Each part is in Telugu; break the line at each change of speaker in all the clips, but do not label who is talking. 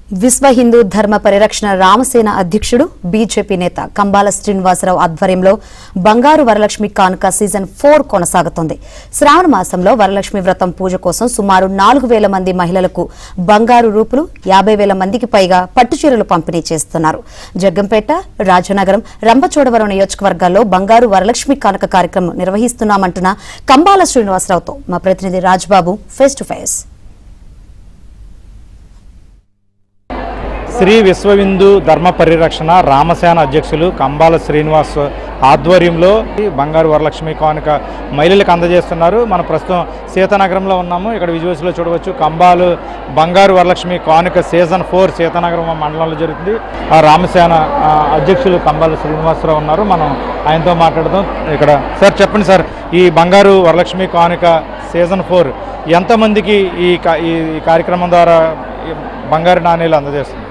విశ్వ హిందూ ధర్మ పరిరక్షణ రామసేన అధ్యక్షుడు బీజేపీ నేత కంబాల శ్రీనివాసరావు ఆధ్వర్యంలో బంగారు వరలక్ష్మి కానుక సీజన్ 4 కొనసాగుతోంది. శ్రావణ మాసంలో వరలక్ష్మి వ్రతం పూజ కోసం సుమారు 4,000 మంది మహిళలకు బంగారు రూపులు, 50,000 మందికి పైగా పట్టుచీరలు పంపిణీ చేస్తున్నారు. జగ్గంపేట, రాజనగరం, రంపచోడవరం నియోజకవర్గాల్లో బంగారు వరలక్ష్మి కానుక కార్యక్రమం నిర్వహిస్తున్నామంటున్న కంబాల శ్రీనివాసరావుతో మా ప్రతినిధి Rajbabu face to face.
Sri Vishwa Hindu ధర్మ పరిరక్షణ రామసేన అధ్యక్షులు కంబాల శ్రీనివాస్ ఆధ్వర్యంలో బంగారు వరలక్ష్మి కానుక మహిళలకు అందజేస్తున్నారు. మనం ప్రస్తుతం సీతానగరంలో ఉన్నాము. ఇక్కడ విజువల్స్లో చూడవచ్చు కంబాలు బంగారు వరలక్ష్మి కానుక సీజన్ 4 సీతానగరం మండలంలో జరుగుతుంది. ఆ రామసేన అధ్యక్షులు కంబాల శ్రీనివాసరావు ఉన్నారు. మనం ఆయనతో మాట్లాడదాం. ఇక్కడ సార్ చెప్పండి సార్, ఈ బంగారు వరలక్ష్మి కానుక సీజన్ 4 ఎంతమందికి ఈ కార్యక్రమం ద్వారా బంగారు నాణేలు అందజేస్తుంది?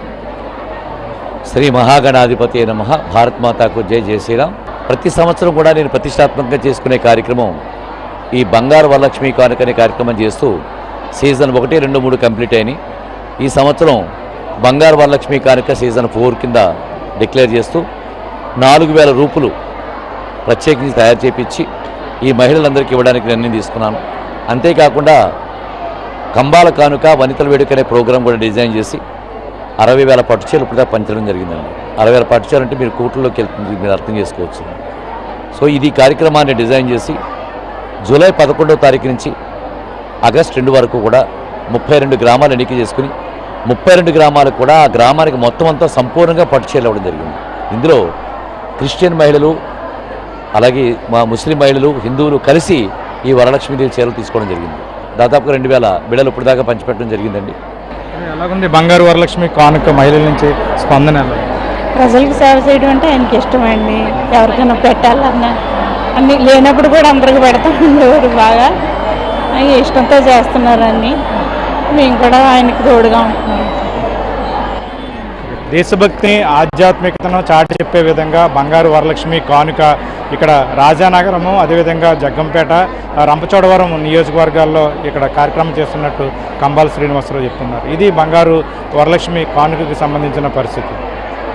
శ్రీ మహాగణాధిపతి నమః. భారత్ మాతాకు జై జై శ్రీరామ్. ప్రతి సంవత్సరం కూడా నేను ప్రతిష్టాత్మకంగా చేసుకునే కార్యక్రమం ఈ బంగారు వరలక్ష్మి కానుక అనే కార్యక్రమం చేస్తూ సీజన్ 1, 2, 3 కంప్లీట్ అయినాయి. ఈ సంవత్సరం బంగారు వరలక్ష్మి కానుక సీజన్ 4 కింద డిక్లేర్ చేస్తూ 4,000 రూపులు ప్రత్యేకించి తయారు చేయించి ఈ మహిళలందరికీ ఇవ్వడానికి నిర్ణయం తీసుకున్నాను. అంతేకాకుండా కంబాల కానుక వనితల వేడుక అనే ప్రోగ్రాం కూడా డిజైన్ చేసి 60,000 పట్టుచీరలు కూడా పంచడం జరిగిందండి. 60,000 పట్టుచీరలు అంటే మీరు కోట్లలోకి వెళ్తుంది, మీరు అర్థం చేసుకోవచ్చు. సో ఇది కార్యక్రమాన్ని డిజైన్ చేసి జూలై 11వ తారీఖు నుంచి ఆగస్టు 2 వరకు కూడా 32 గ్రామాలు ఎన్నిక చేసుకుని 32 గ్రామాలకు కూడా ఆ గ్రామానికి మొత్తం అంతా సంపూర్ణంగా పట్టుచీరలు ఇవ్వడం జరిగింది. ఇందులో క్రిస్టియన్ మహిళలు, అలాగే మా ముస్లిం మహిళలు, హిందువులు కలిసి ఈ వరలక్ష్మీదేవి చీరలు తీసుకోవడం జరిగింది. దాదాపుగా 2,000 బిడలు ఇప్పుడు దాకా పంచిపెట్టడం జరిగిందండి.
ఎలాగుంది బంగారు వరలక్ష్మి కానుక మహిళల నుంచి స్పందన?
ప్రజలకు సేవ చేయడం అంటే ఆయనకి ఇష్టమండి. ఎవరికైనా పెట్టాలన్నా అన్ని లేనప్పుడు కూడా అందరికి పెడతాం ఉండేవారు. బాగా ఇష్టంతో చేస్తున్నారని మేము కూడా ఆయనకు తోడుగా ఉంటున్నాం.
దేశభక్తిని, ఆధ్యాత్మికతను చాటి చెప్పే విధంగా బంగారు వరలక్ష్మి కానుక ఇక్కడ రాజానగరము, అదేవిధంగా జగ్గంపేట, రంపచోడవరం నియోజకవర్గాల్లో ఇక్కడ కార్యక్రమం చేస్తున్నట్టు కంబాల శ్రీనివాసరావు చెప్తున్నారు. ఇది బంగారు వరలక్ష్మి కానుకకి సంబంధించిన పరిస్థితి.